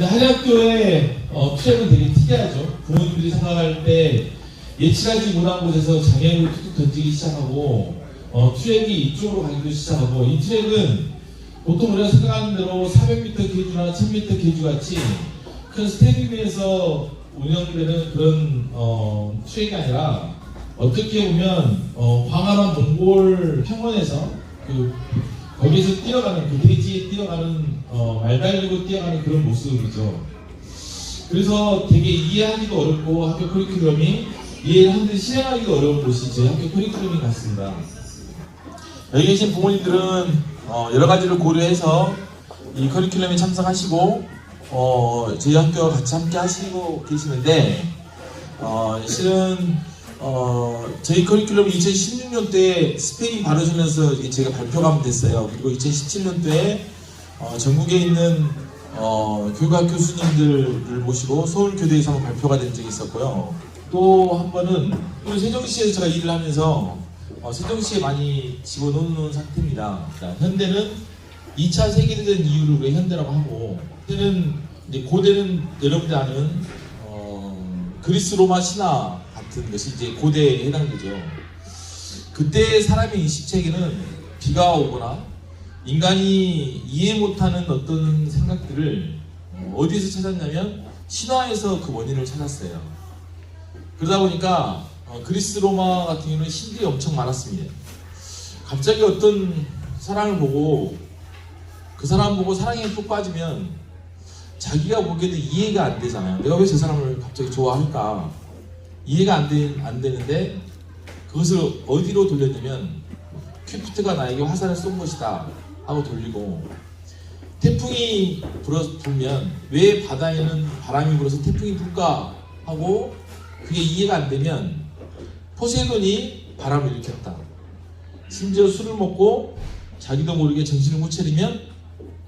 근데 한양교의 트랙은 되게 특이하죠. 부모님들이 생각할 때 예측하지 못한 곳에서 장애물을 툭툭 던지기 시작하고 트랙이 이쪽으로 가기도 시작하고, 이 트랙은 보통 우리가 생각하는 대로 400m 계주나 1000m 계주 같이 큰 스테디움에서 운영되는 그런 트랙이 아니라, 어떻게 보면 광활한 몽골 평원에서 거기에서 뛰어가는, 그 대지에 뛰어가는 말 달리고 뛰어가는 그런 모습이죠. 그래서 되게 이해하기도 어렵고 학교 커리큘럼이 이해하는데 실행하기도 어려운 곳이 저희 학교 커리큘럼인 것 같습니다. 여기 계신 부모님들은 여러 가지를 고려해서 이 커리큘럼에 참석하시고 저희 학교와 같이 함께 하시고 계시는데, 실은 저희 커리큘럼이 2016년도에 스페인 바르셀로나에서 제가 발표가 됐어요. 그리고 2017년도에 전국에 있는 교육학 교수님들을 모시고 서울교대에서 한번 발표가 된 적이 있었고요. 또 한 번은 우리 세종시에서 제가 일을 하면서 세종시에 많이 집어넣는 상태입니다. 현대는 2차 세계대전 이후로 왜 현대라고 하고, 현대는 이제 고대는 여러분들 아는 그리스 로마 신화 같은 것이 이제 고대에 해당되죠. 그때 사람의 인식체계는 비가 오거나 인간이 이해 못하는 어떤 생각들을 어디서 찾았냐면 신화에서 그 원인을 찾았어요. 그러다 보니까 그리스 로마 같은 경우는 신들이 엄청 많았습니다. 갑자기 어떤 사람을 보고 그 사람 보고 사랑에 푹 빠지면 자기가 보기에도 이해가 안 되잖아요. 내가 왜 저 사람을 갑자기 좋아할까? 이해가 안 되는데 그것을 어디로 돌렸냐면 큐피트가 나에게 화살을 쏜 것이다 하고 돌리고, 태풍이 불면 왜 바다에는 바람이 불어서 태풍이 불까 하고 그게 이해가 안 되면 포세이돈이 바람을 일으켰다. 심지어 술을 먹고 자기도 모르게 정신을 못 차리면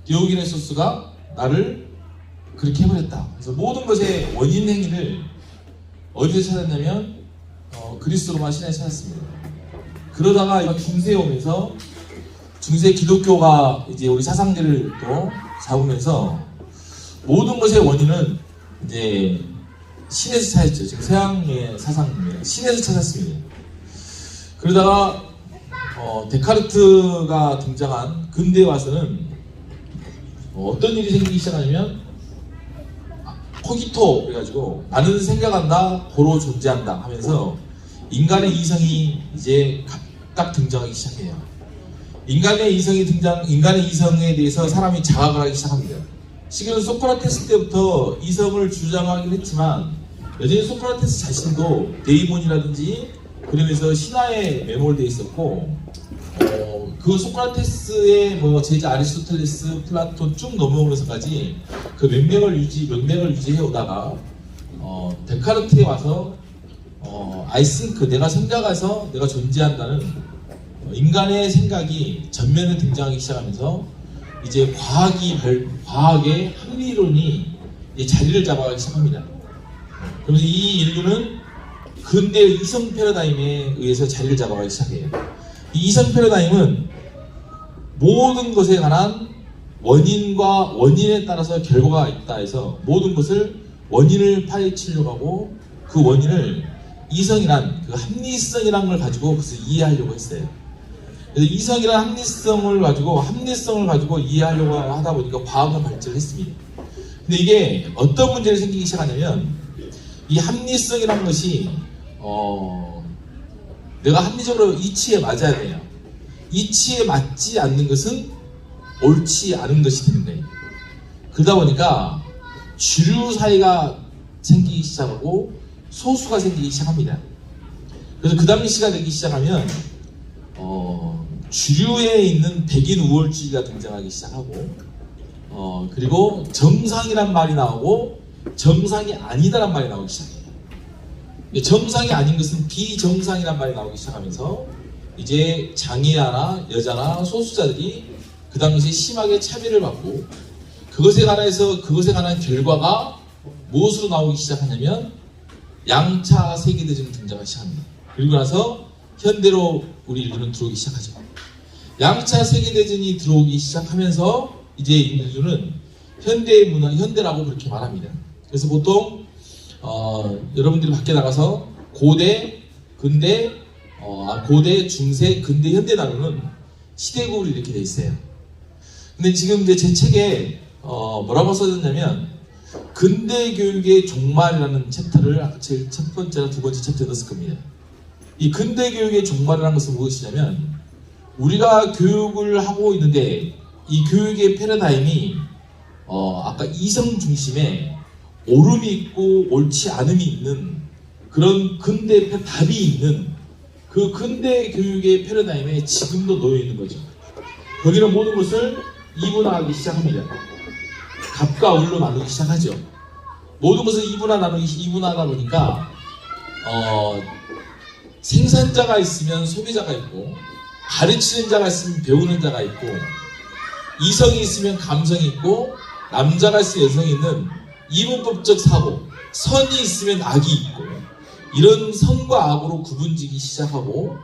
디오기네소스가 나를 그렇게 해버렸다. 그래서 모든 것의 원인 행위를 어디서 찾았냐면 그리스 로마 신화에 찾았습니다. 그러다가 중세에 오면서 중세 기독교가 이제 우리 사상들을 또 잡으면서 모든 것의 원인은 이제 신에서 찾았죠. 지금 서양의 사상입니다. 신에서 찾았습니다. 그러다가 데카르트가 등장한 근대에 와서는 어떤 일이 생기기 시작하냐면 코기토 그래가지고 나는 생각한다, 고로 존재한다 하면서 인간의 이성이 이제 각각 등장하기 시작해요. 인간의 이성에 대해서 사람이 자각을 하기 시작합니다. 실은 소크라테스 때부터 이성을 주장하긴 했지만 여전히 소크라테스 자신도 데이몬이라든지 그러면서 신화에 매몰되어 있었고, 그 소크라테스의 제자 아리스토텔레스, 플라톤 쭉 넘어오면서까지 그 명맥을 유지해 오다가 데카르트에 와서 I think, 내가 생각해서 내가 존재한다는 인간의 생각이 전면에 등장하기 시작하면서 이제 과학의 합리론이 자리를 잡아가기 시작합니다. 그러면서 이 인류는 근대의 이성 패러다임에 의해서 자리를 잡아가기 시작해요. 이 이성 패러다임은 모든 것에 관한 원인과 원인에 따라서 결과가 있다 해서 모든 것을 원인을 파헤치려고 하고, 그 원인을 이성이란 그 합리성이란 걸 가지고 그것을 이해하려고 했어요. 그래서 이성이란 합리성을 가지고 이해하려고 하다 보니까 과학은 발전을 했습니다. 근데 이게 어떤 문제를 생기기 시작하냐면, 이 합리성이란 것이 내가 합리적으로 이치에 맞아야 돼요. 이치에 맞지 않는 것은 옳지 않은 것이 되는 거예요. 그러다 보니까 주류 사회가 생기기 시작하고 소수가 생기기 시작합니다. 그래서 그 당시가 되기 시작하면 주류에 있는 백인 우월주의가 등장하기 시작하고, 그리고 정상이란 말이 나오고 정상이 아니다란 말이 나오기 시작해요. 정상이 아닌 것은 비정상이란 말이 나오기 시작하면서 이제 장애아나 여자나 소수자들이 그 당시에 심하게 차별을 받고, 그것에 관한 결과가 무엇으로 나오기 시작하냐면 양차 세계대전이 등장하기 시작합니다. 그리고 나서 현대로 우리 인류는 들어오기 시작하죠. 양차 세계대전이 들어오기 시작하면서 이제 인류는 현대 문화, 현대라고 그렇게 말합니다. 그래서 보통 여러분들이 밖에 나가서 고대, 근대, 고대, 중세, 근대, 현대 나누는 시대국으로 이렇게 돼 있어요. 근데 지금 이제 제 책에 뭐라고 써졌냐면 근대 교육의 종말이라는 챕터를 아까 제일 첫 번째나 두 번째 챕터에 넣었을 겁니다. 이 근대 교육의 종말이라는 것은 무엇이냐면 우리가 교육을 하고 있는데 이 교육의 패러다임이 아까 이성 중심에 옳음이 있고 옳지 않음이 있는 그런 근대 답이 있는 그 근대 교육의 패러다임에 지금도 놓여 있는 거죠. 거기는 모든 것을 이분화하기 시작합니다. 갑과 을로 나누기 시작하죠. 모든 것을 이분화하다 보니까 생산자가 있으면 소비자가 있고 가르치는 자가 있으면 배우는 자가 있고 이성이 있으면 감성이 있고 남자가 있으면 여성이 있는 이분법적 사고, 선이 있으면 악이 있고 이런 선과 악으로 구분지기 시작하고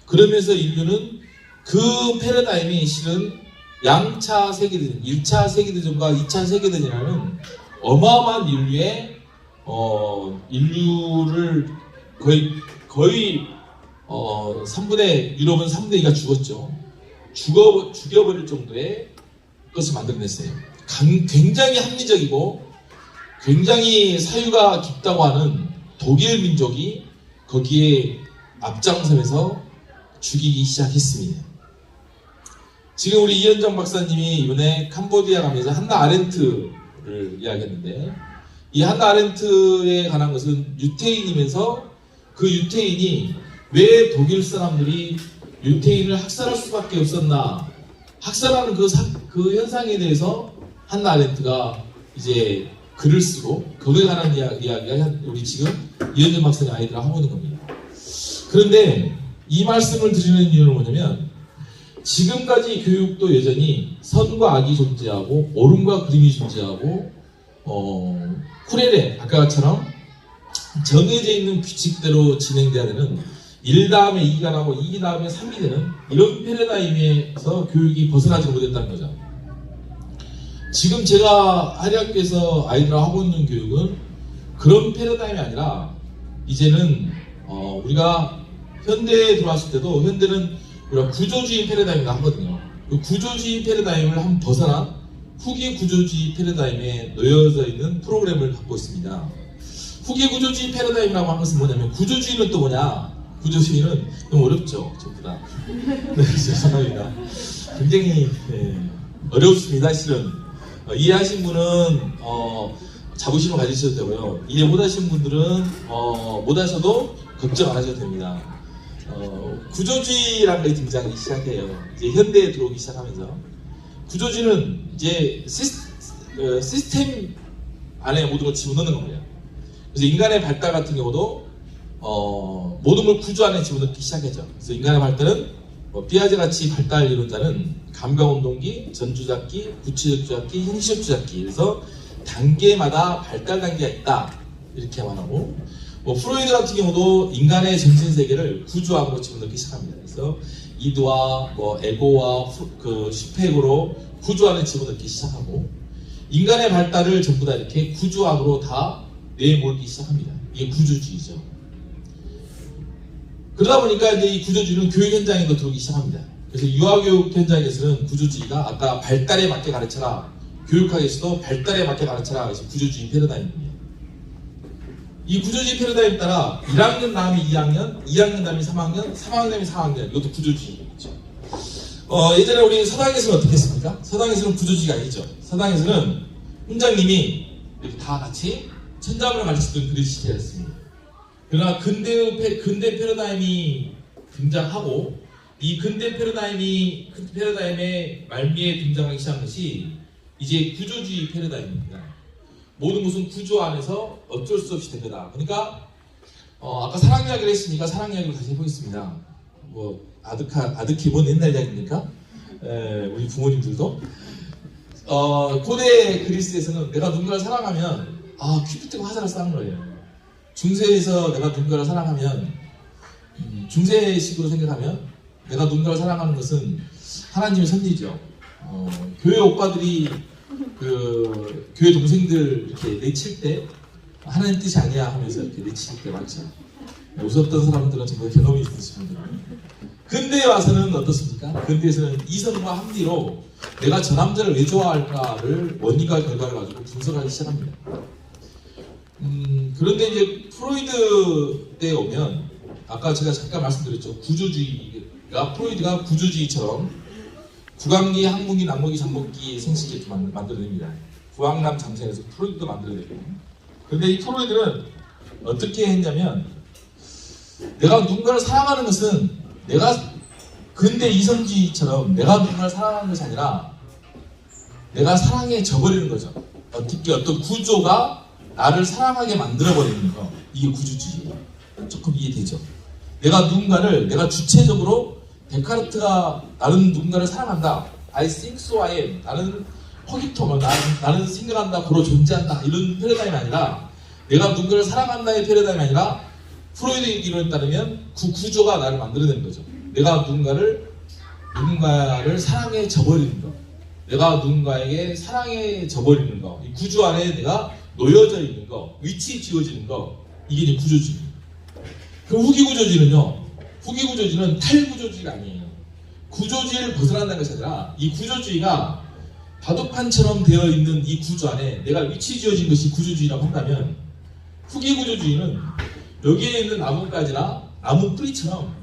그러면서 인류는 그 패러다임이 실은 양차 세계대전, 1차 세계대전과 2차 세계대전이라는 어마어마한 인류를 거의 3분의 유럽은 3분의 2가 죽었죠. 죽여버릴 정도의 것을 만들어냈어요. 굉장히 합리적이고 굉장히 사유가 깊다고 하는 독일 민족이 거기에 앞장서면서 죽이기 시작했습니다. 지금 우리 이현정 박사님이 이번에 캄보디아 가면서 한나 아렌트를 이야기했는데 이 한나 아렌트에 관한 것은 유태인이면서 그 유태인이 왜 독일 사람들이 유태인을 학살할 수밖에 없었나 학살하는 그 현상에 대해서 한나 아렌트가 이제 글을 쓰고 거기에 관한 이야기가 우리 지금 이현정 박사님 아이들하고 하고 있는 겁니다. 그런데 이 말씀을 드리는 이유는 뭐냐면 지금까지 교육도 여전히 선과 악이 존재하고 옳음과 그름이 존재하고 쿠레레 아까처럼 정해져 있는 규칙대로 진행돼야 되는 1 다음에 2가 나고 2 다음에 3이 되는 이런 패러다임에서 교육이 벗어나지 못했다는 거죠. 지금 제가 한의학교에서 아이들하고 하고 있는 교육은 그런 패러다임이 아니라 이제는 우리가 현대에 들어왔을 때도 현대는 우리가 구조주의 패러다임을 하거든요. 그 구조주의 패러다임을 한번 벗어난 후기 구조주의 패러다임에 놓여져 있는 프로그램을 갖고 있습니다. 후기 구조주의 패러다임이라고 하는 것은 뭐냐면 구조주의는 또 뭐냐? 구조주의는 너무 어렵죠, 전부 다. 네, 죄송합니다. 굉장히 어렵습니다, 실은. 이해하신 분은 자부심을 가지셔도 되고요. 이해 못하신 분들은 못하셔도 걱정 안 하셔도 됩니다. 구조주의라는 게 등장하기 시작해요. 이제 현대에 들어오기 시작하면서 구조주의는 이제 시스템 안에 모든 걸 집어넣는 겁니다. 그래서 인간의 발달 같은 경우도 모든 걸 구조 안에 집어넣기 시작했죠. 그래서 인간의 발달은 피아제 같이 발달 이론자는 감각운동기, 전주잡기, 구체적 주잡기, 형식적 주잡기 그래서 단계마다 발달 단계가 있다 이렇게 말하고 프로이드 같은 경우도 인간의 정신세계를 구조함으로 집어넣기 시작합니다. 그래서 이드와 에고와 그 슈페고로 구조 안에 집어넣기 시작하고 인간의 발달을 전부 다 이렇게 구조함으로 다 내몰기 시작합니다. 이게 구조주의죠. 그러다 보니까 이제 이 구조주의는 교육 현장에도 들어오기 시작합니다. 그래서 유아교육 현장에서는 구조주의가 아까 발달에 맞게 가르쳐라, 교육학에서도 발달에 맞게 가르쳐라, 그래서 구조주의 패러다임입니다. 이 구조주의 패러다임에 따라 1학년 다음에 2학년, 2학년 다음에 3학년, 3학년 다음에 4학년 이것도 구조주의죠. 예전에 우리 서당에서는 어떻게 했습니까? 서당에서는 구조주의가 아니죠. 서당에서는 훈장님이 이렇게 다 같이 천자문을 가르치던 그런 시대였습니다. 그러나 근대 패러다임이 등장하고 이 근대 패러다임의 말미에 등장하기 시작한 것이 이제 구조주의 패러다임입니다. 모든 것은 구조 안에서 어쩔 수 없이 된 거다. 그러니까 아까 사랑 이야기를 했으니까 사랑 이야기를 다시 해보겠습니다. 아득히 뭔 옛날 이야기입니까? 우리 부모님들도 고대 그리스에서는 내가 누군가를 사랑하면 큐피트가 화살을 쏘는 거예요. 중세에서 내가 누군가를 사랑하면 중세식으로 생각하면 내가 누군가를 사랑하는 것은 하나님의 섭리죠. 교회 오빠들이 그 교회 동생들 이렇게 내칠 때 하나님 뜻이 아니야 하면서 이렇게 내칠 때 맞죠? 웃었던 사람들은 정말 경험이 있으십니다. 근대에 와서는 어떻습니까? 근대에서는 이성과 합리로 내가 저 남자를 왜 좋아할까를 원인과 결과를 가지고 분석하기 시작합니다. 그런데 이제 프로이드 때 오면 아까 제가 잠깐 말씀드렸죠. 구조주의가 프로이드가 구조주의처럼 구강기, 항문기, 낙목기, 잠목기 생식기 만들어냅니다. 구강남 잠생에서 프로이드도 만들어내고. 그런데 이 프로이드는 어떻게 했냐면 내가 누군가를 사랑하는 것은 내가 근대 이성주의처럼 내가 누군가를 사랑하는 것이 아니라 내가 사랑에 져버리는 거죠. 어떻게 어떤 구조가 나를 사랑하게 만들어버리는 거. 이게 구조주의예요. 조금 이해되죠? 내가 주체적으로 데카르트가 나는 누군가를 사랑한다. I think so I am. 나는 허기통을 나는 생각한다. 고로 존재한다. 이런 패러다임이 아니라 내가 누군가를 사랑한다의 패러다임이 아니라 프로이드의 이론에 따르면 그 구조가 나를 만들어내는 거죠. 내가 누군가를 사랑에 져버리는 거. 내가 누군가에게 사랑에 져버리는 거. 이 구조 안에 내가 놓여져 있는 거. 위치 지어지는 거. 이게 이제 구조주의. 그 후기구조주의는요. 후기구조주의는 탈구조주의가 아니에요. 구조주의를 벗어난다는 것이 아니라 이 구조주의가 바둑판처럼 되어 있는 이 구조 안에 내가 위치 지어진 것이 구조주의라고 한다면 후기구조주의는 여기에 있는 나뭇가지나 나무 뿌리처럼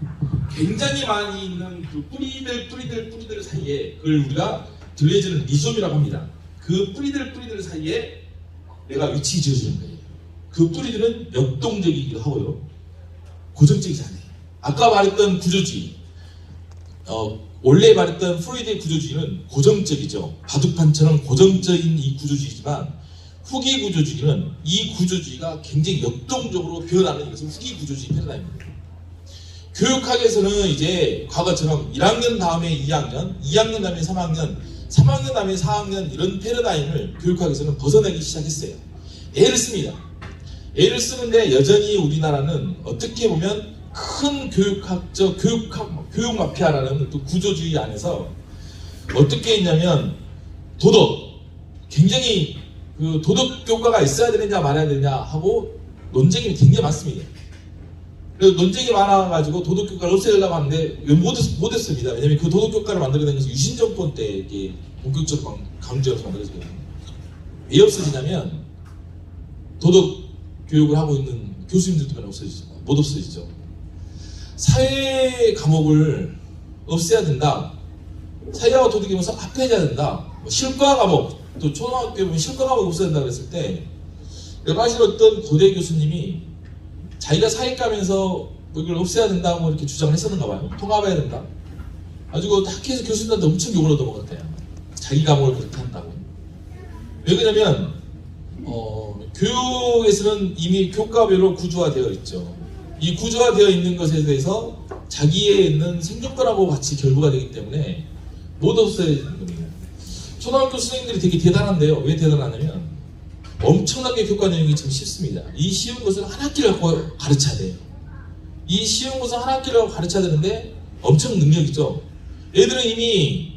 굉장히 많이 있는 그 뿌리들 사이에 그걸 우리가 들레즈는 리솜이라고 합니다. 그 뿌리들 사이에 내가 위치 지어주는 거예요. 그 뿌리들은 역동적이기도 하고요. 고정적이지 않아요. 아까 말했던 구조주의, 원래 말했던 프로이드의 구조주의는 고정적이죠. 바둑판처럼 고정적인 이 구조주의지만 후기 구조주의는 이 구조주의가 굉장히 역동적으로 변하는 이것은 후기 구조주의 패러다임입니다. 교육학에서는 이제 과거처럼 1학년 다음에 2학년, 2학년 다음에 3학년, 3학년 다음에 4학년 이런 패러다임을 교육학에서는 벗어내기 시작했어요. 예를 씁니다. 예를 쓰는데 여전히 우리나라는 어떻게 보면 큰 교육 마피아라는 또 구조주의 안에서 어떻게 했냐면 굉장히 그 도덕 교과가 있어야 되느냐 말아야 되느냐 하고 논쟁이 굉장히 많습니다. 그래서 논쟁이 많아가지고 도덕 교과를 없애려고 하는데 못했습니다. 왜냐하면 그 도덕 교과를 만들어낸 것은 유신 정권 때 이게 본격적으로 강조해서 만들어졌거든요. 왜 없어지냐면 도덕 교육을 하고 있는 교수님들 때문에 못 없어지죠. 사회 과목을 없애야 된다. 사회와 도덕이 면서 합해져야 된다. 실과 과목, 또 초등학교에 보면 실과 과목 없애야 된다 그랬을 때 사실 어떤 고대 교수님이 자기가 사회과면서 이걸 없애야 된다고 이렇게 주장을 했었는가 봐요. 통합해야 된다. 가지고 학교에서 교수님한테 엄청 욕을 얻어먹었대요. 자기 과목을 그렇게 한다고. 왜 그러냐면 교육에서는 이미 교과별로 구조화되어 있죠. 이 구조화되어 있는 것에 대해서 자기에 있는 생존권하고 같이 결부가 되기 때문에 못 없애야 되는 겁니다. 초등학교 선생님들이 되게 대단한데요. 왜 대단하냐면 엄청나게 교과 내용이 참 쉽습니다. 이 쉬운 것을 한 학기를 갖고 가르쳐야 돼요. 이 쉬운 것을 한 학기를 갖고 가르쳐야 되는데 엄청 능력이죠. 애들은 이미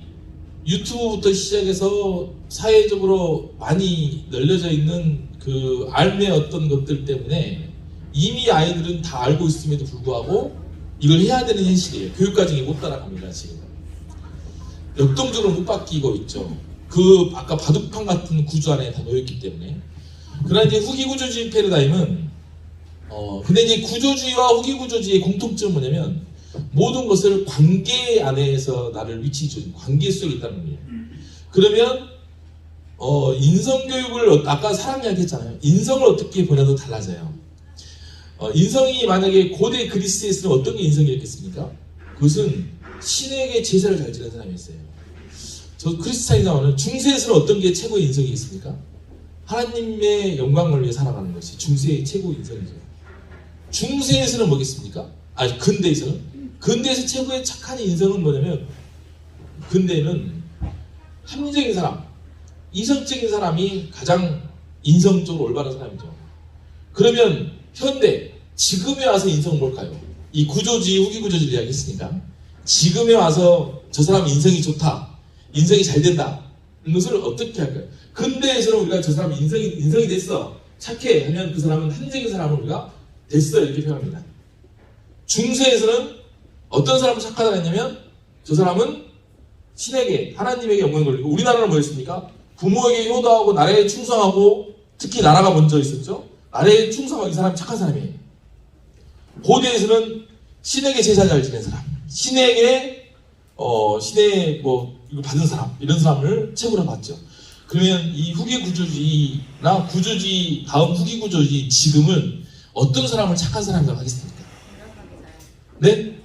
유튜브부터 시작해서 사회적으로 많이 널려져 있는 그 알의 어떤 것들 때문에 이미 아이들은 다 알고 있음에도 불구하고 이걸 해야 되는 현실이에요. 교육과정이 못 따라갑니다. 지금 역동적으로 못 바뀌고 있죠. 그 아까 바둑판 같은 구조 안에 다 놓였기 때문에. 그러나 이제 후기구조주의 패러다임은 근데 이제 구조주의와 후기구조주의의 공통점은 뭐냐면 모든 것을 관계 안에서 나를 위치 지어준 관계 속에 있다는 거예요. 그러면 인성교육을 아까 사랑 이야기 했잖아요. 인성을 어떻게 보냐도 달라져요. 인성이 만약에 고대 그리스에서는 어떤 게 인성이었겠습니까? 그것은 신에게 제사를 잘 지내는 사람이었어요. 저 크리스찬이 나오는 중세에서는 어떤 게 최고의 인성이겠습니까? 하나님의 영광을 위해 살아가는 것이 중세의 최고의 인성이죠. 중세에서는 뭐겠습니까? 근대에서 최고의 착한 인성은 뭐냐면 근대에는 합리적인 사람, 이성적인 사람이 가장 인성적으로 올바른 사람이죠. 그러면 현대, 지금에 와서 인성은 뭘까요? 이 구조주의, 후기구조주의 이야기 했으니까 지금에 와서 저 사람 인성이 좋다, 인성이 잘 된다를 것을 어떻게 할까요? 근대에서는 우리가 저 사람 인성이 됐어, 착해 하면 그 사람은 한적인 사람을 우리가 됐어 이렇게 표현합니다. 중세에서는 어떤 사람을 착하다 했냐면 저 사람은 신에게, 하나님에게 영광을 돌리고, 우리나라는 뭐였습니까? 부모에게 효도하고 나라에 충성하고, 특히 나라가 먼저 있었죠. 나라에 충성하고, 이 사람이 착한 사람이에요. 고대에서는 신에게 제사 잘 지낸 사람, 신에게 신의 이걸 받은 사람, 이런 사람을 최고로 봤죠. 그러면 이 후기 구조주의나 구조주의 다음 후기 구조주의 지금은 어떤 사람을 착한 사람이라고 하겠습니까? 네?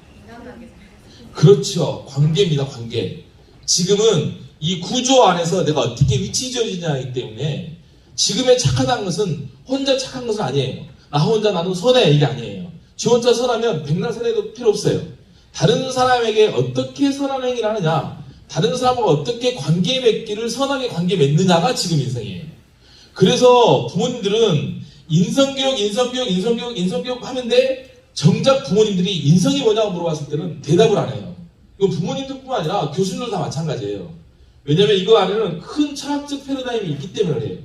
그렇죠. 관계입니다. 관계. 지금은 이 구조 안에서 내가 어떻게 위치지어지냐이기 때문에 지금의 착하다는 것은 혼자 착한 것은 아니에요. 나 혼자 나는 선해, 이게 아니에요. 지 혼자 선하면 백날 선해도 필요 없어요. 다른 사람에게 어떻게 선한 행위를 하느냐, 다른 사람과 어떻게 관계 맺기를 선하게 관계 맺느냐가 지금 인성이에요. 그래서 부모님들은 인성교육 하는데 정작 부모님들이 인성이 뭐냐고 물어봤을 때는 대답을 안 해요. 이건 부모님들뿐만 아니라 교수님도 다 마찬가지예요. 왜냐하면 이거 안에는 큰 철학적 패러다임이 있기 때문에 그래요.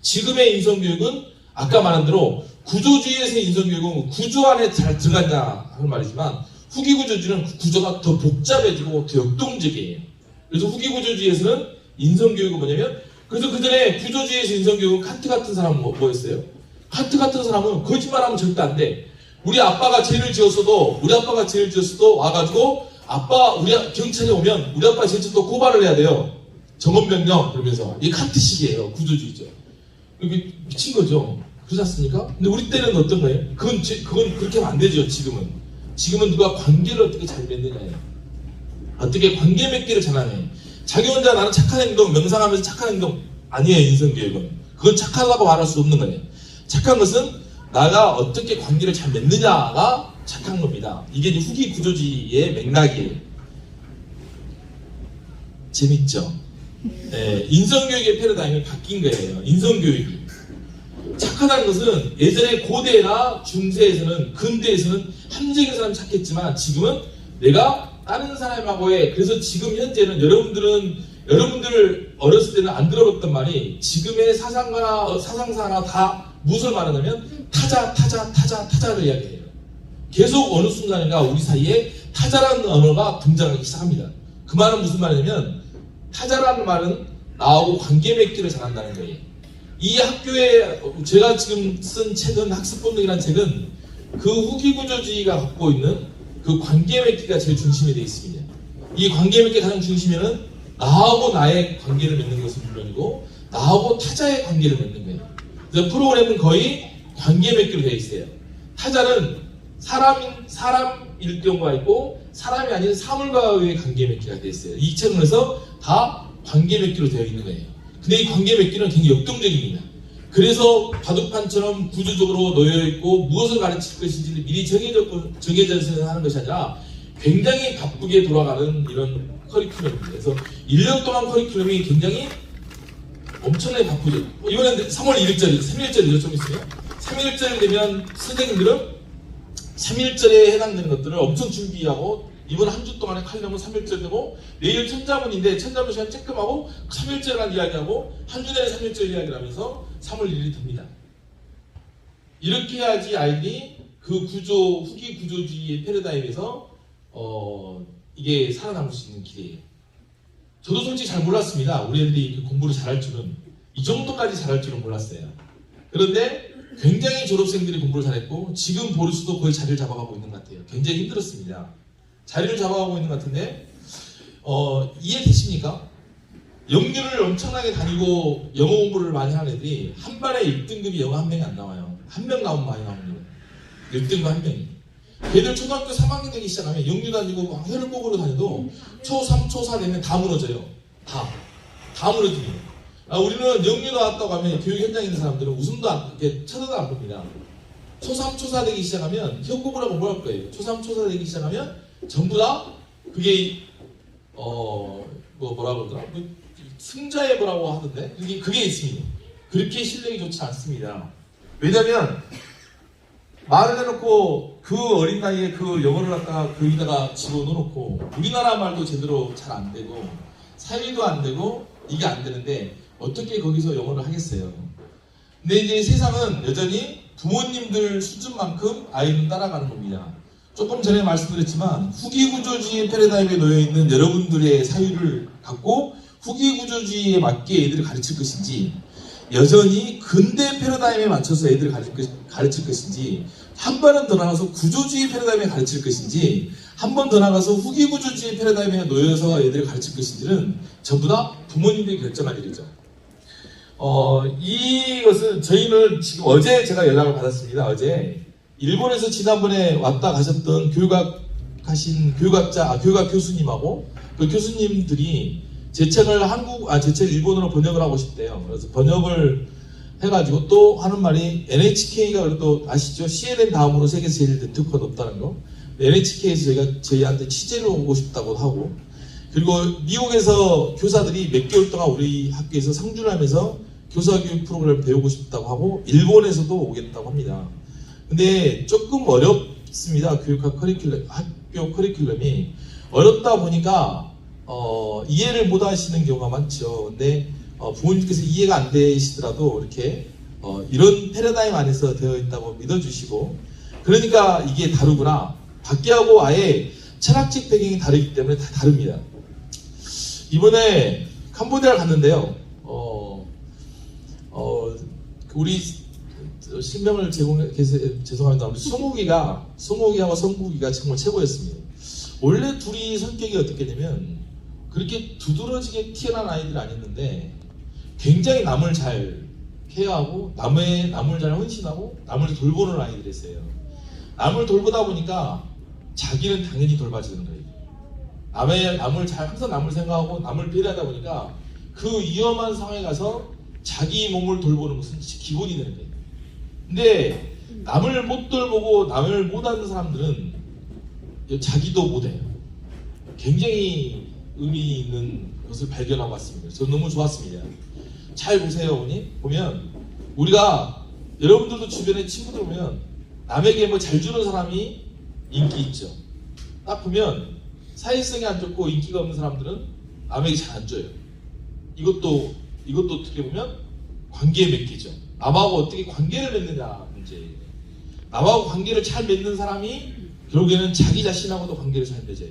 지금의 인성교육은 아까 말한 대로 구조주의에서의 인성교육은 구조 안에 잘 들어갔냐 하는 말이지만, 후기 구조주의는 그 구조가 더 복잡해지고 더 역동적이에요. 그래서 후기 구조주의에서는 인성교육은 뭐냐면, 그래서 그 전에 구조주의에서 인성교육은 칸트 같은 사람은 뭐였어요? 칸트 같은 사람은 거짓말하면 절대 안 돼. 우리 아빠가 죄를 지었어도 와가지고 우리 경찰이 오면 우리 아빠 진짜 또 고발을 해야 돼요. 정언명령 그러면서. 이게 칸트식이에요. 구조주의죠. 이게 미친 거죠. 그렇지 않습니까? 근데 우리 때는 어떤 거예요? 그건 그렇게 하면 안 되죠. 지금은 누가 관계를 어떻게 잘 맺느냐예요. 어떻게 관계 맺기를 잘하느냐. 자기 혼자 나는 착한 행동, 명상하면서 착한 행동 아니에요. 인성교육은. 그건 착하다고 말할 수 없는 거예요. 착한 것은 나가 어떻게 관계를 잘 맺느냐가 착한 겁니다. 이게 이제 후기 구조주의의 맥락이에요. 재밌죠? 네, 인성교육의 패러다임이 바뀐 거예요. 인성교육이. 착하다는 것은 예전에 고대나 중세에서는, 근대에서는 한적인 사람 착했지만 지금은 내가 다른 사람하고의, 그래서 지금 현재는 여러분들 어렸을 때는 안 들어봤던 말이, 지금의 사상사나 다 무엇을 말하냐면 타자를 이야기해요. 계속 어느 순간인가 우리 사이에 타자라는 언어가 등장하기 시작합니다. 그 말은 무슨 말이냐면, 타자라는 말은 나하고 관계 맺기를 잘한다는 거예요. 이 학교에 제가 지금 쓴 책은, 학습본능이라는 책은 그 후기 구조주의가 갖고 있는 그 관계 맺기가 제일 중심에 되어 있습니다. 이 관계 맺기 가장 중심에는 나하고 나의 관계를 맺는 것은 물론이고 나하고 타자의 관계를 맺는 거예요. 그래서 프로그램은 거의 관계 맺기로 되어 있어요. 타자는 사람일 경우가 있고 사람이 아닌 사물과의 관계 맺기가 되어 있어요. 이 책은 그래서 다 관계 맺기로 되어 있는 거예요. 근데 이 관계 맺기는 굉장히 역동적입니다. 그래서 바둑판처럼 구조적으로 놓여있고 무엇을 가르칠 것인지 미리 정해져서 하는 것이 아니라 굉장히 바쁘게 돌아가는 이런 커리큘럼입니다. 그래서 1년 동안 커리큘럼이 굉장히 엄청나게 바쁘죠. 이번엔 3월 3일절이죠. 좀 있어요. 3일절이 되면 선생님들은 3일절에 해당되는 것들을 엄청 준비하고, 이번 한 주 동안의 칼럼은 3일절 되고, 내일 천자문인데 천자문 시간 쬐끔하고 3일절이라는 이야기하고 한 주 내내 3일절 이야기를 하면서 3월 1일이 됩니다. 이렇게 해야지 아이들이 그 후기 구조주의의 패러다임에서 이게 살아남을 수 있는 길이에요. 저도 솔직히 잘 몰랐습니다. 우리 애들이 공부를 잘할 줄은, 이 정도까지 잘할 줄은 몰랐어요. 그런데 굉장히 졸업생들이 공부를 잘했고 지금 보르스도 거의 자리를 잡아가고 있는 것 같아요. 굉장히 힘들었습니다. 자리를 잡아가고 있는 것 같은데 이해되십니까? 영유를 엄청나게 다니고 영어 공부를 많이 하는 애들이 한 반에 1등급이 영어 한 명이 안 나와요. 한 명 나오면 많이 나오는 거예요. 1등급 한 명이. 걔들 초등학교 3학년 되기 시작하면 영유 다니고 혀를 뽑으러 다녀도 초3, 초4 되면 다 무너져요. 다 무너집니다. 우리는 영유 나왔다고 하면 교육 현장에 있는 사람들은 웃음도 쳐다도 안 봅니다. 초3, 초4 되기 시작하면 혀 뽑으라고 뭐 할 거예요. 초3, 초4 되기 시작하면 전부 다 그게 뭐라 그러더라? 승자의 뭐라고 하던데 그게 있습니다. 그렇게 실력이 좋지 않습니다. 왜냐면 말을 해놓고 그 어린 나이에 그 영어를 갖다가 거기다가 집어넣어놓고 우리나라 말도 제대로 잘 안 되고 사회도 안 되고 이게 안 되는데 어떻게 거기서 영어를 하겠어요. 근데 이제 세상은 여전히 부모님들 수준만큼 아이는 따라가는 겁니다. 조금 전에 말씀드렸지만 후기구조주의 패러다임에 놓여있는 여러분들의 사유를 갖고 후기구조주의에 맞게 애들을 가르칠 것인지, 여전히 근대 패러다임에 맞춰서 애들을 가르칠 것인지, 한 번은 더 나가서 구조주의 패러다임에 가르칠 것인지, 한 번 더 나가서 후기구조주의 패러다임에 놓여서 애들을 가르칠 것인지는 전부 다 부모님들이 결정할 일이죠. 이것은 저희는 지금 어제 제가 연락을 받았습니다. 어제 일본에서 지난번에 왔다 가셨던 교육학 교수님하고 그 교수님들이 제 책을 제 책을 일본어로 번역을 하고 싶대요. 그래서 번역을 해가지고 또 하는 말이, NHK가 그래도 아시죠? CNN 다음으로 세계에서 제일 네트워크가 높다는 거. NHK에서 저희한테 취재를 오고 싶다고 하고, 그리고 미국에서 교사들이 몇 개월 동안 우리 학교에서 상주를 하면서 교사교육 프로그램을 배우고 싶다고 하고, 일본에서도 오겠다고 합니다. 근데 조금 어렵습니다. 학교 커리큘럼이 어렵다 보니까 이해를 못 하시는 경우가 많죠. 근데 부모님께서 이해가 안 되시더라도 이렇게 이런 패러다임 안에서 되어 있다고 믿어주시고, 그러니까 이게 다르구나. 밖에하고 아예 철학적 배경이 다르기 때문에 다 다릅니다. 이번에 캄보디아를 갔는데요. 우리 신명을 죄송합니다. 우리 승욱이하고 성국이가 정말 최고였습니다. 원래 둘이 성격이 어떻게 되면 그렇게 두드러지게 튀어나온 아이들이 아니었는데 굉장히 남을 잘 케어하고 남을 잘 헌신하고 남을 돌보는 아이들이었어요. 남을 돌보다 보니까 자기는 당연히 돌봐지는 거예요. 항상 남을 생각하고 남을 배려하다 보니까 그 위험한 상황에 가서 자기 몸을 돌보는 것은 기본이 되는 거예요. 근데 남을 못 돌보고 남을 못하는 사람들은 자기도 못해요. 굉장히 의미 있는 것을 발견하고 왔습니다. 저는 너무 좋았습니다. 잘 보세요, 어머니. 보면 우리가 여러분들도 주변에 친구들 보면 남에게 뭐 잘 주는 사람이 인기 있죠. 딱 보면 사회성이 안 좋고 인기가 없는 사람들은 남에게 잘 안 줘요. 이것도 어떻게 보면 관계에 맺기죠. 남하고 어떻게 관계를 맺느냐 문제예요. 남하고 관계를 잘 맺는 사람이 결국에는 자기 자신하고도 관계를 잘 맺어요.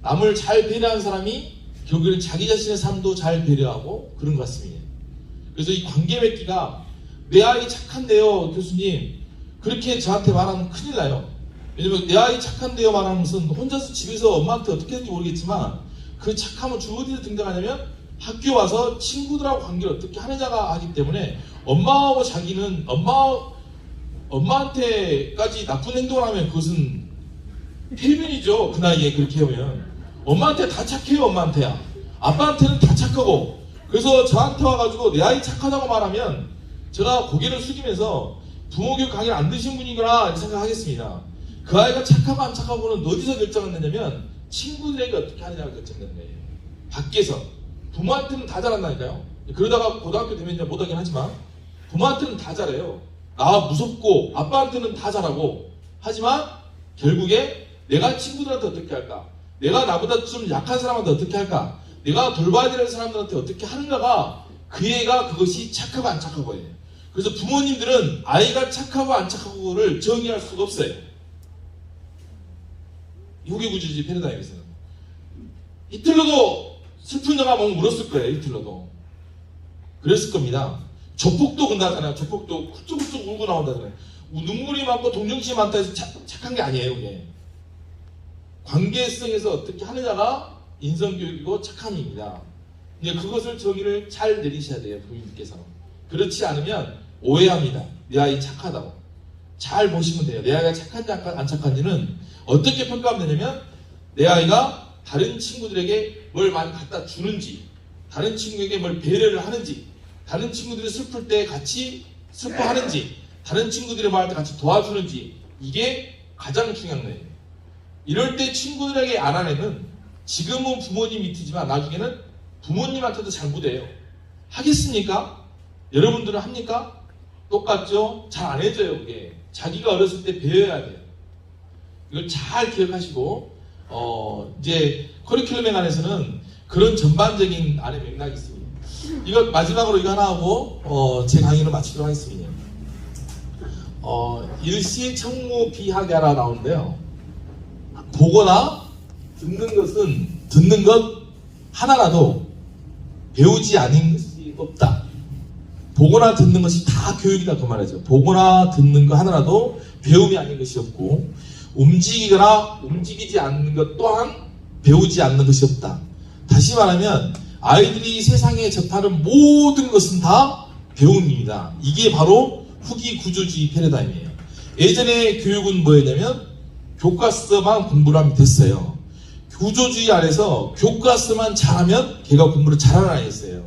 남을 잘 배려하는 사람이 결국에는 자기 자신의 삶도 잘 배려하고 그런 것 같습니다. 그래서 이 관계 맺기가, 내 아이 착한데요 교수님, 그렇게 저한테 말하면 큰일 나요. 왜냐면 내 아이 착한데요 말하는 것은 혼자서 집에서 엄마한테 어떻게 하는지 모르겠지만 그 착함은 주로 어디서 등장하냐면 학교 와서 친구들하고 관계를 어떻게 하느냐가 하기 때문에, 엄마하고 자기는 엄마한테까지 나쁜 행동을 하면 그것은 필연이죠. 그 나이에 그렇게 하면 엄마한테 다 착해요. 엄마한테야. 아빠한테는 다 착하고. 그래서 저한테 와가지고 내 아이 착하다고 말하면 제가 고개를 숙이면서 부모교육 강의를 안 드신 분이구나 생각하겠습니다. 그 아이가 착하고 안 착하고는 어디서 결정을 내냐면 친구들에게 어떻게 하느냐가 결정되는 거예요. 밖에서. 부모한테는 다 잘한다니까요. 그러다가 고등학교 되면 이제 못하긴 하지만 부모한테는 다 잘해요. 나 무섭고 아빠한테는 다 잘하고. 하지만 결국에 내가 친구들한테 어떻게 할까, 내가 나보다 좀 약한 사람한테 어떻게 할까, 내가 돌봐야 되는 사람들한테 어떻게 하는가가 그 애가 그것이 착하고 안 착하고예요. 그래서 부모님들은 아이가 착하고 안 착하고를 정의할 수가 없어요. 후기구조주의 패러다임에서는. 히틀러도 슬픈 영화 보면 울었을 거예요. 히틀러도 그랬을 겁니다. 조폭도 그런다잖아요. 조폭도 훌쩍훌쩍 울고 나온다잖아요. 눈물이 많고 동정심이 많다 해서 착한 게 아니에요. 그게 관계성에서 어떻게 하느냐가 인성교육이고 착함입니다. 근데 그것을 정의를 잘 내리셔야 돼요. 부모님께서. 그렇지 않으면 오해합니다. 내 아이 착하다고. 잘 보시면 돼요. 내 아이가 착한지 안 착한지는 어떻게 평가하면 되냐면, 내 아이가 다른 친구들에게 뭘 많이 갖다 주는지, 다른 친구에게 뭘 배려를 하는지, 다른 친구들이 슬플 때 같이 슬퍼하는지, 다른 친구들이 말할 때 같이 도와주는지, 이게 가장 중요한 거예요. 이럴 때 친구들에게 안 한 애는 지금은 부모님 밑이지만 나중에는 부모님한테도 잘못해요. 하겠습니까? 여러분들은 합니까? 똑같죠? 잘 안 해줘요. 그게 자기가 어렸을 때 배워야 돼요. 이걸 잘 기억하시고, 이제 커리큘럼에 관해서는 그런 전반적인 안에 맥락이 있습니다. 이거 마지막으로 이거 하나 하고 제 강의를 마치도록 하겠습니다. 일시청무비학야라 나오는데요. 보거나 듣는 것 하나라도 배우지 않은 것이 없다. 보거나 듣는 것이 다 교육이다 그 말이죠. 보거나 듣는 것 하나라도 배움이 아닌 것이 없고 움직이거나 움직이지 않는 것 또한 배우지 않는 것이 없다. 다시 말하면 아이들이 세상에 접하는 모든 것은 다 배움입니다. 이게 바로 후기 구조주의 패러다임이에요. 예전에 교육은 뭐였냐면 교과서만 공부를 하면 됐어요. 구조주의 안에서 교과서만 잘하면 걔가 공부를 잘하는 아이였어요.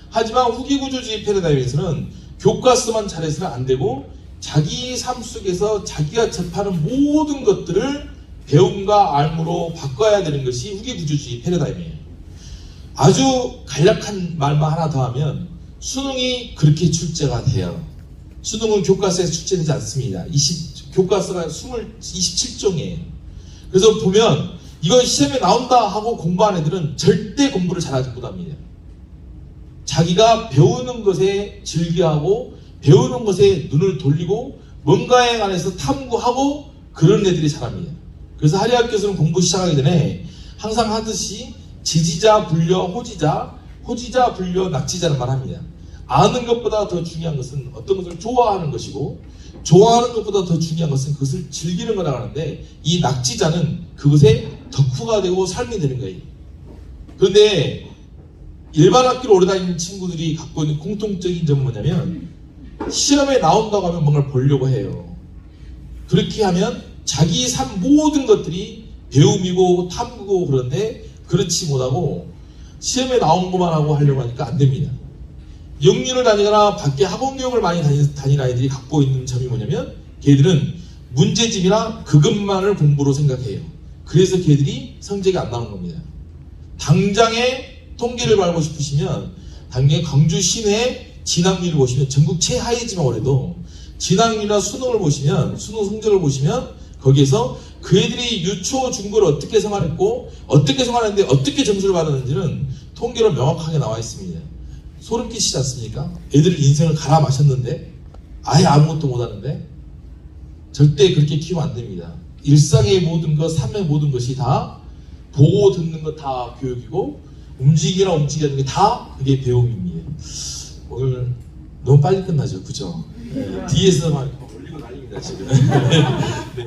하지만 후기 구조주의 패러다임에서는 교과서만 잘해서는 안 되고 자기 삶 속에서 자기가 접하는 모든 것들을 배움과 알므로 바꿔야 되는 것이 후기 구조주의 패러다임이에요. 아주 간략한 말만 하나 더 하면 수능이 그렇게 출제가 돼요. 수능은 교과서에서 출제되지 않습니다. 교과서가 27종이에요. 그래서 보면 이거 시험에 나온다 하고 공부한 애들은 절대 공부를 잘하지 못합니다. 자기가 배우는 것에 즐겨하고 배우는 것에 눈을 돌리고 뭔가에 관해서 탐구하고 그런 애들이 잘합니다. 그래서 하리학교에서는 공부 시작하기 전에 항상 하듯이 지지자, 불려, 호지자, 호지자, 불려, 낙지자는 말합니다. 아는 것보다 더 중요한 것은 어떤 것을 좋아하는 것이고 좋아하는 것보다 더 중요한 것은 그것을 즐기는 거라고 하는데 이 낙지자는 그것에 덕후가 되고 삶이 되는 거예요. 그런데 일반 학교를 오래 다니는 친구들이 갖고 있는 공통적인 점은 뭐냐면 시험에 나온다고 하면 뭔가를 보려고 해요. 그렇게 하면 자기 삶 모든 것들이 배움이고 탐구고 그런데 그렇지 못하고 시험에 나온 것만 하고 하려고 하니까 안 됩니다. 영유를 다니거나 밖에 학원 교육을 많이 다니는 아이들이 갖고 있는 점이 뭐냐면 걔들은 문제집이나 그것만을 공부로 생각해요. 그래서 걔들이 성적이 안 나오는 겁니다. 당장에 통계를 알고 싶으시면 당장에 광주 시내 진학률을 보시면 전국 최하위지만 그래도 진학률이나 수능을 보시면 수능 성적을 보시면 거기에서 그 애들이 유초 중고를 어떻게 생활했고 어떻게 생활했는데 어떻게 점수를 받았는지는 통계로 명확하게 나와 있습니다. 소름 끼치지 않습니까? 애들 인생을 갈아 마셨는데 아예 아무것도 못하는데 절대 그렇게 키우면 안 됩니다. 일상의 모든 것, 삶의 모든 것이 다 보고 듣는 것 다 교육이고 움직이나 움직이지 않는 게 다 그게 배움입니다. 오늘 너무 빨리 끝나죠, 그죠? 뒤에서 막 올리고 다닙니다 지금. 네.